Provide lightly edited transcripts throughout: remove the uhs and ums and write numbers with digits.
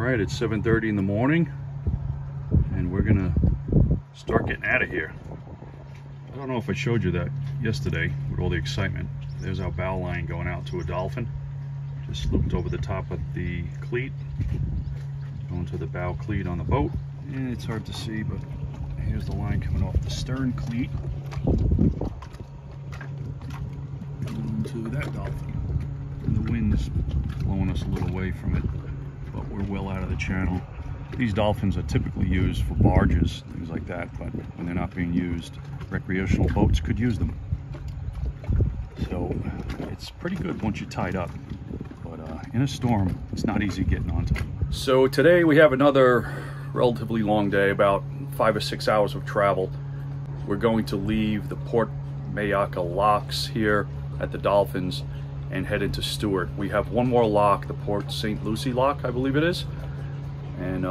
Alright, it's 7:30 in the morning and we're gonna start getting out of here. I don't know if I showed you that yesterday with all the excitement. There's our bow line going out to a dolphin. Just looped over the top of the cleat, going to the bow cleat on the boat. And it's hard to see, but here's the line coming off the stern cleat to that dolphin. And the wind's blowing us a little away from it, but we're well out of the channel. These dolphins are typically used for barges, things like that, but when they're not being used, recreational boats could use them. So it's pretty good once you're tied up, but in a storm, it's not easy getting onto them. So today we have another relatively long day, about 5 or 6 hours of travel. We're going to leave the Port Mayaca locks here at the Dolphins and head into Stuart. We have one more lock, the Port Saint Lucie lock, I believe it is. And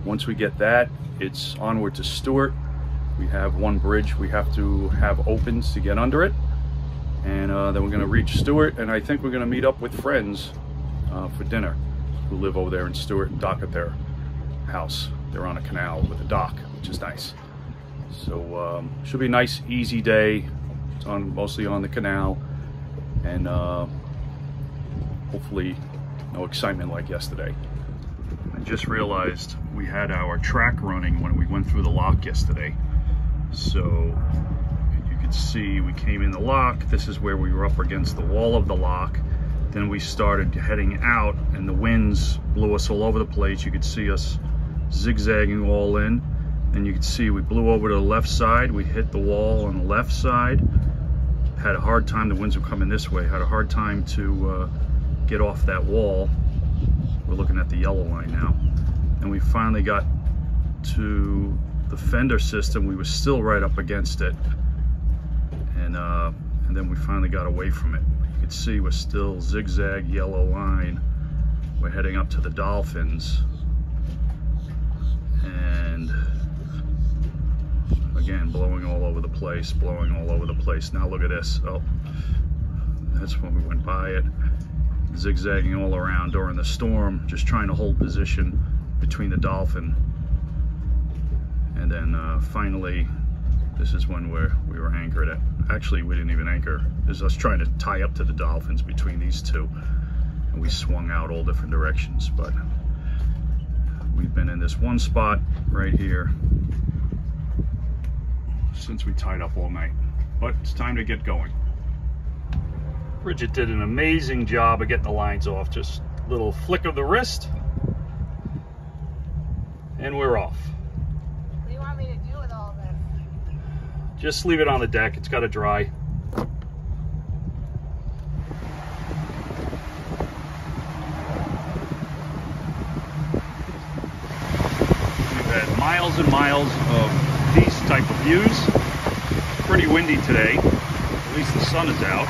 once we get that, it's onward to Stuart. We have one bridge we have to have opens to get under it. And then we're gonna reach Stuart, and I think we're gonna meet up with friends for dinner who live over there in Stuart and dock at their house. They're on a canal with a dock, which is nice. So should be a nice, easy day. It's mostly on the canal, and hopefully no excitement like yesterday. I just realized we had our track running when we went through the lock yesterday. So you can see we came in the lock. This is where we were up against the wall of the lock. Then we started heading out and the winds blew us all over the place. You could see us zigzagging all in. And you can see we blew over to the left side. We hit the wall on the left side. Had a hard time, the winds were coming this way. Had a hard time to get off that wall. We're looking at the yellow line now. And we finally got to the fender system. We were still right up against it. And then we finally got away from it. You can see we're still zigzag yellow line. We're heading up to the Dolphins. And again, blowing all over the place, blowing all over the place. Now look at this. Oh, that's when we went by it. Zigzagging all around during the storm, just trying to hold position between the dolphin. And then finally, this is when we were anchored at. Actually, we didn't even anchor. This is us trying to tie up to the Dolphins between these two. And we swung out all different directions, but we've been in this one spot right here since we tied up all night. But it's time to get going. Bridget did an amazing job of getting the lines off. Just a little flick of the wrist, and we're off. What do you want me to do with all this? Just leave it on the deck. It's got to dry. We've had miles and miles of these type of views. Pretty windy today. At least the sun is out.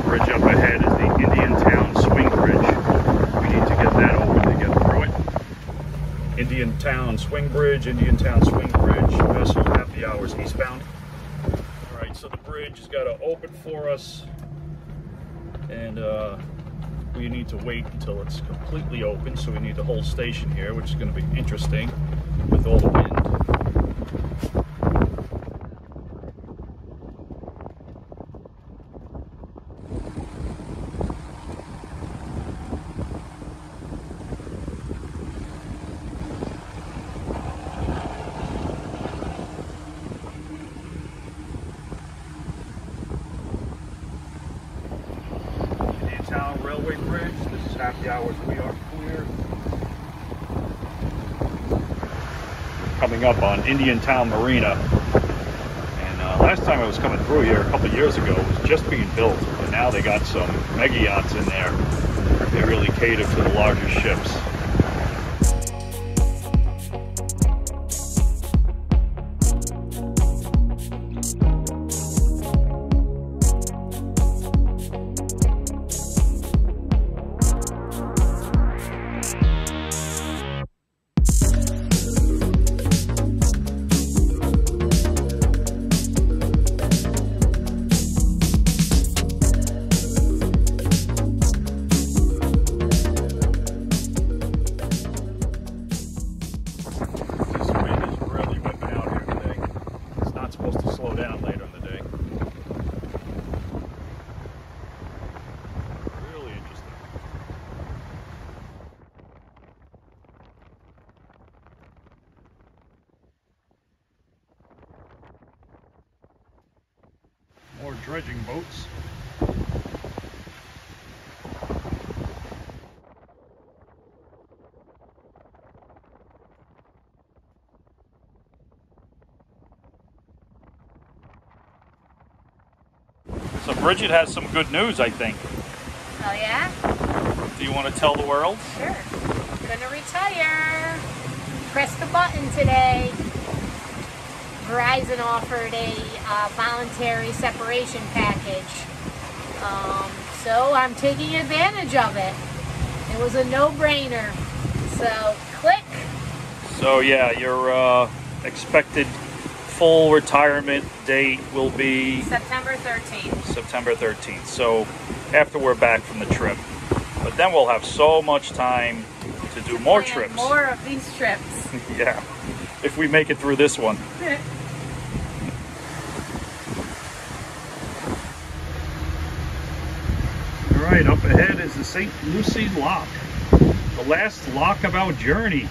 Bridge up ahead is the Indian Town Swing Bridge. We need to get that open to get through it. Indian Town Swing Bridge, Indian Town Swing Bridge, vessel happy hours eastbound. Alright, so the bridge has got to open for us, and we need to wait until it's completely open, so we need to hold station here, which is going to be interesting with all the wind. Railway Bridge. This is happy hours. We are clear. Coming up on Indian Town Marina. And last time I was coming through here a couple of years ago, it was just being built. But now they got some mega yachts in there. They really cater to the larger ships. slow down later in the day. Really interesting. More dredging boats. So Bridget has some good news, I think. Oh yeah? Do you want to tell the world? Sure. I'm gonna retire. Press the button today. Verizon offered a voluntary separation package. So I'm taking advantage of it. It was a no-brainer. So click. So yeah, your expected full retirement date will be September 13th. September 13th. So after we're back from the trip. But then we'll have so much time to do more trips. More of these trips. Yeah, if we make it through this one. All right, up ahead is the Saint Lucie Lock. The last lock of our journey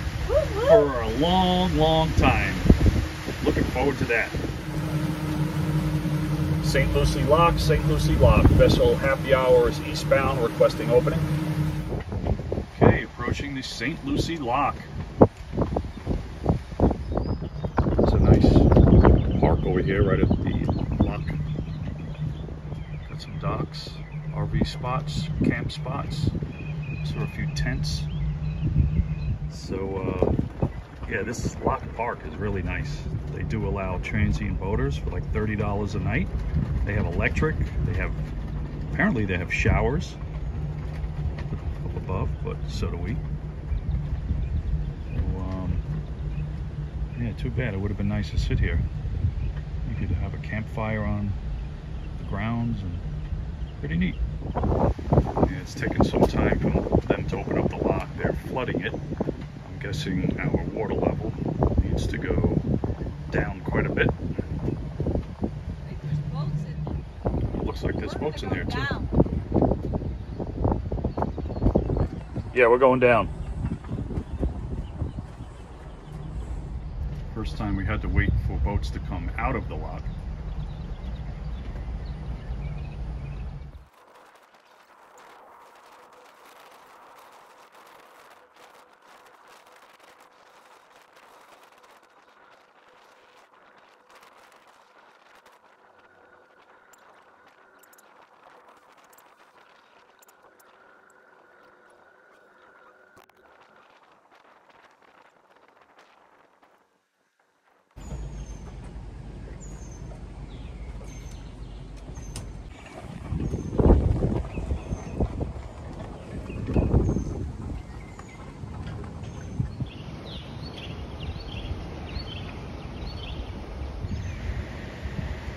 for a long, long time. Looking forward to that. Saint Lucie Lock, Saint Lucie Lock. Vessel happy hour is eastbound, requesting opening. Okay, approaching the Saint Lucie Lock. It's a nice park over here right at the lock. Got some docks, RV spots, camp spots. Saw a few tents. So yeah, this lock park is really nice. They do allow transient boaters for like $30 a night. They have electric. They have, apparently they have showers up above, but so do we. So, yeah, too bad. It would have been nice to sit here. You could have a campfire on the grounds, and pretty neat. Yeah, it's taken some time for them to open up the lock. They're flooding it. I'm guessing our water level needs to go down quite a bit. It looks like there's boats in there too. Yeah, we're going down. First time we had to wait for boats to come out of the lock.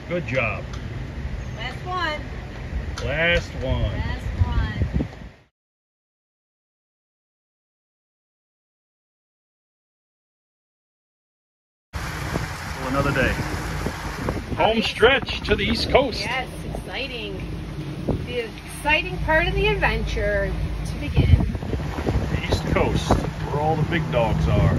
Good job. Last one. Last one. Last one. So another day. Home stretch to the East Coast. Yes, exciting. The exciting part of the adventure to begin. The East Coast, where all the big dogs are.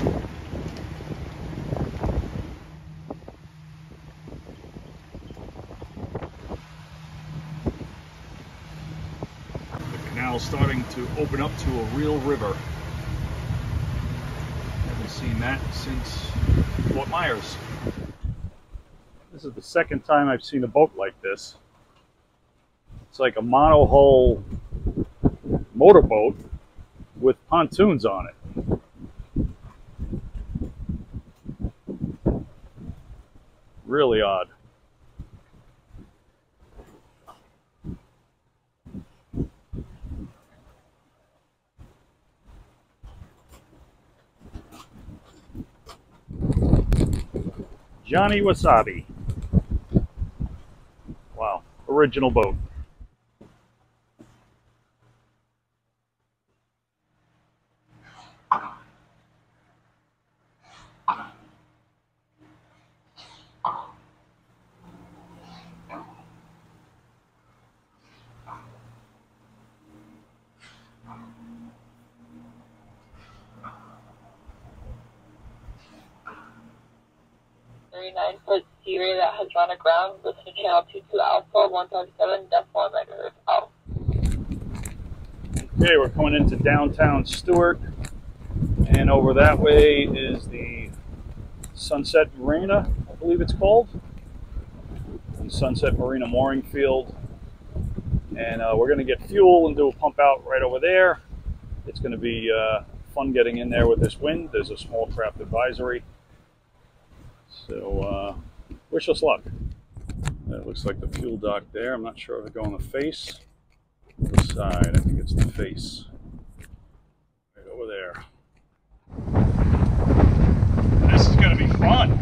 The canal starting to open up to a real river. Haven't seen that since Port Myers. This is the second time I've seen a boat like this. It's like a monohull motorboat with pontoons on it. Really odd. Johnny Wasabi. Wow, original boat. 39-foot sea ray that has run aground. Listen to channel 22 Alpha 137, decimal megahertz. Out. Okay, we're coming into downtown Stuart, and over that way is the Sunset Marina, I believe it's called. The Sunset Marina mooring field. And we're going to get fuel and do a pump out right over there. It's going to be fun getting in there with this wind. There's a small craft advisory. So wish us luck. That looks like the fuel dock there. I'm not sure if it go on the face or the side. I think it's the face. Right over there. This is going to be fun.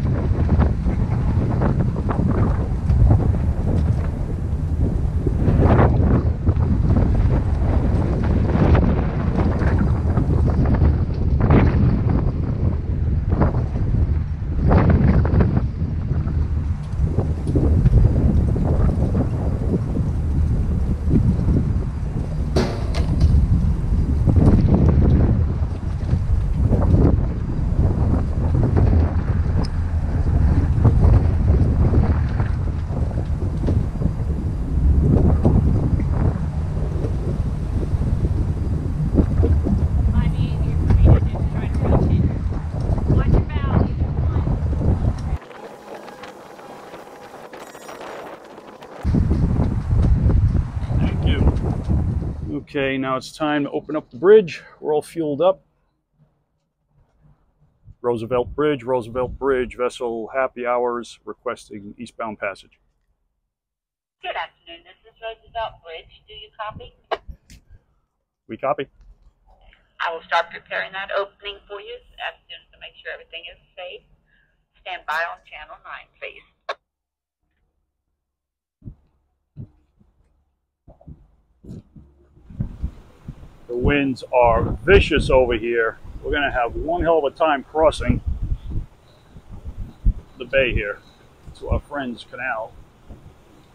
Okay, now it's time to open up the bridge. We're all fueled up. Roosevelt Bridge, vessel happy hours, requesting eastbound passage. Good afternoon, this is Roosevelt Bridge. Do you copy? We copy. I will start preparing that opening for you as soon as I make sure everything is safe. Stand by on channel 9, please. The winds are vicious over here. We're going to have one hell of a time crossing the bay here to our friend's Canal.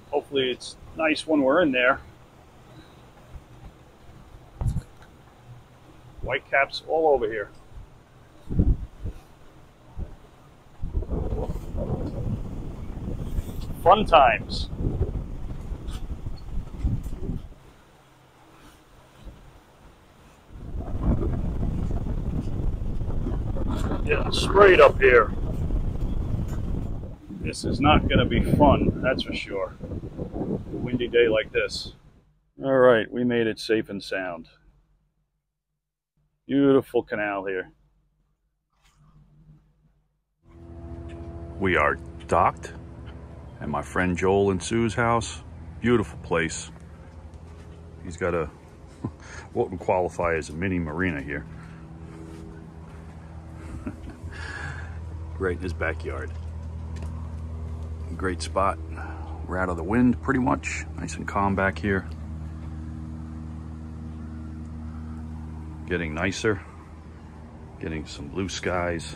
Hopefully it's nice when we're in there. White caps all over here. Fun times. Getting sprayed up here. This is not going to be fun, that's for sure. A windy day like this. All right, we made it safe and sound. Beautiful canal here. We are docked at my friend Joel and Sue's house. Beautiful place. He's got a what would qualify as a mini marina here. Right in his backyard. Great spot. We're out of the wind pretty much. Nice and calm back here. Getting nicer. Getting some blue skies.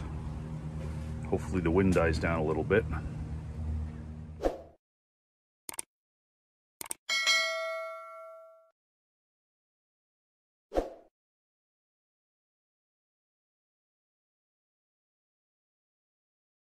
Hopefully the wind dies down a little bit.